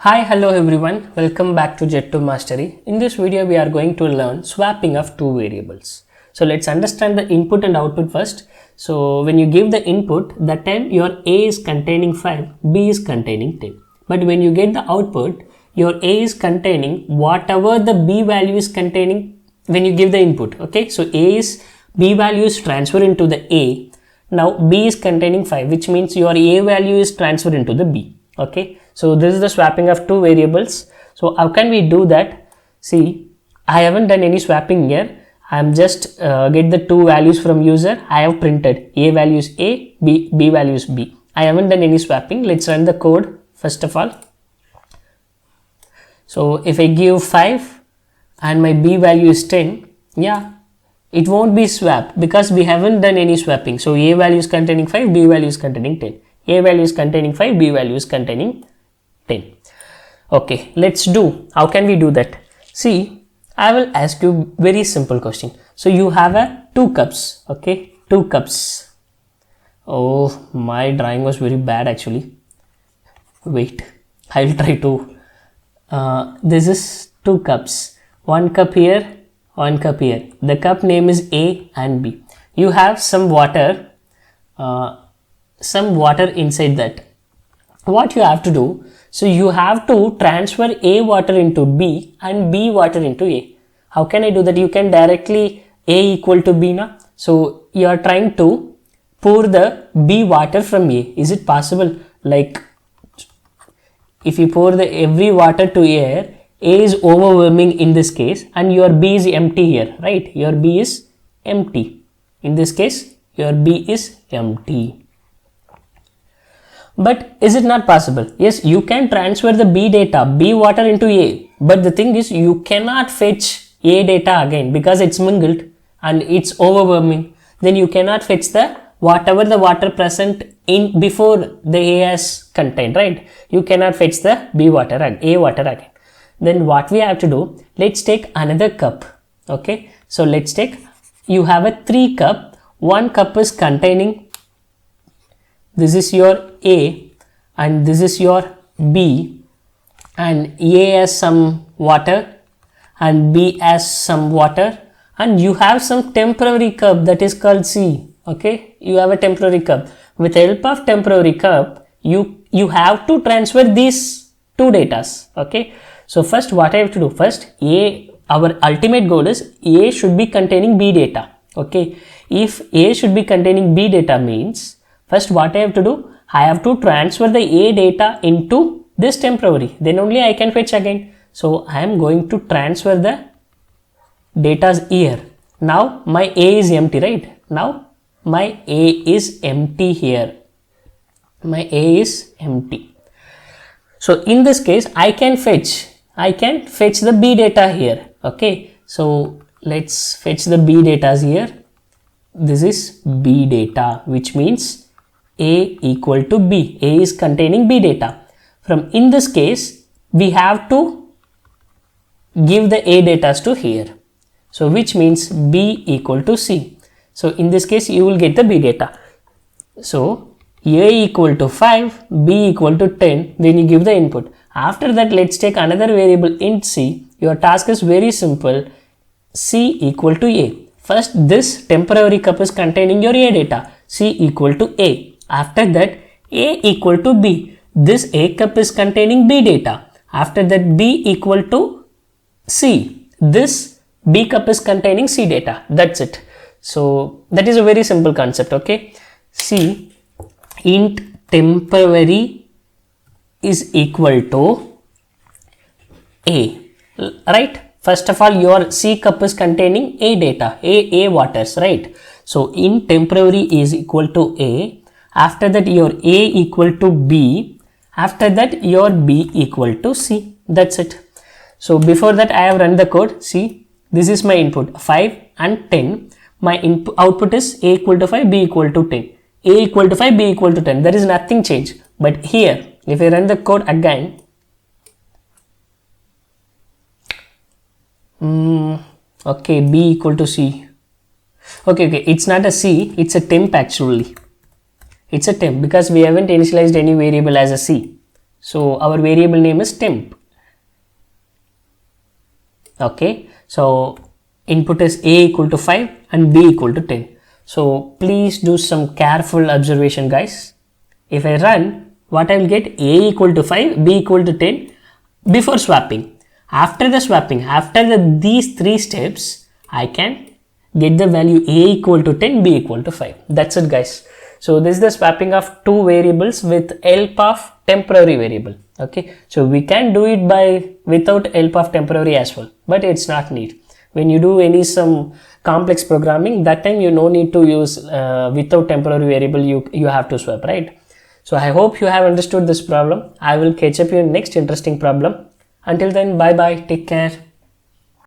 Hi, hello everyone. Welcome back to Jet to Mastery. In this video, we are going to learn swapping of two variables. So let's understand the input and output first. So when you give the input, that time your A is containing 5, B is containing 10. But when you get the output, your A is containing whatever the B value is containing when you give the input. Okay, so B value is transferred into the A. Now B is containing 5, which means your A value is transferred into the B. Okay, so this is the swapping of two variables. So how can we do that? See, I haven't done any swapping here. I am just get the two values from user. I have printed A value is A, B value is B. I haven't done any swapping. Let's run the code first of all. So if I give 5 and my B value is 10, yeah, it won't be swapped because we haven't done any swapping. So A value is containing 5, B value is containing 10. A value is containing 5, B value is containing 10. Okay, let's do. How can we do that? See, I will ask you very simple question. So you have a 2 cups. Okay, 2 cups. Oh, my drawing was very bad actually. Wait, I will try to. This is 2 cups. 1 cup here, 1 cup here. The cup name is A and B. You have some water. Inside that. What you have to do, so you have to transfer A water into B and B water into A. How can I do that? You can directly A equal to B now. So you are trying to pour the B water from A. Is it possible? Like if you pour the every water to air, A is overwhelming in this case and your B is empty here, right? Your B is empty. In this case, your B is empty. But is it not possible? Yes, you can transfer the B data, B water into A. But the thing is, you cannot fetch A data again because it's mingled and it's overwhelming. Then you cannot fetch the whatever the water present in before the A has contained, right? You cannot fetch the B water again, A water again. Then what we have to do? Let's take another cup. Okay, so let's take. You have a 3 cup. 1 cup is containing. This is your A and this is your B, and A has some water and B has some water, and you have some temporary cup that is called C. Okay, you have a temporary cup. With the help of temporary cup, you have to transfer these two datas. Okay, so first what I have to do, first our ultimate goal is A should be containing B data. Okay, if A should be containing B data means, first what I have to do, I have to transfer the A data into this temporary, then only I can fetch again. So I am going to transfer the data here. Now my A is empty, right? Now my A is empty here. My A is empty. So in this case, I can fetch the B data here. Okay, so let's fetch the B data here. This is B data, which means A equal to B. A is containing B data. From in this case, we have to give the A data to here. So which means B equal to C. So in this case, you will get the B data. So A equal to 5, B equal to 10, then you give the input. After that, let's take another variable int C. Your task is very simple. C equal to A. First, this temporary cup is containing your A data. C equal to A. After that, A equal to B. This A cup is containing B data. After that, B equal to C. This B cup is containing C data. That's it. So that is a very simple concept. Okay. C int temporary is equal to A. Right. First of all, your C cup is containing A data, A waters, right? So int temporary is equal to A. After that, your A equal to B. After that, your B equal to C. That's it. So before that, I have run the code. See, this is my input 5 and 10. My input output is A equal to 5, B equal to 10. A equal to 5, B equal to 10. There is nothing changed. But here, if I run the code again, okay, B equal to C. Okay, it's not a C, it's a temp actually. It's a temp because we haven't initialized any variable as a C. So our variable name is temp. Okay, so input is a equal to 5 and b equal to 10. So please do some careful observation, guys. If I run, what I will get? A equal to 5, b equal to 10 before swapping. After the swapping, after these 3 steps, I can get the value a equal to 10, b equal to 5. That's it, guys. So this is the swapping of two variables with help of temporary variable. Okay, so we can do it without help of temporary as well, but it's not need. When you do some complex programming, that time you no need to use without temporary variable, you have to swap, right? So I hope you have understood this problem. I will catch up you in next interesting problem. Until then, bye bye, take care.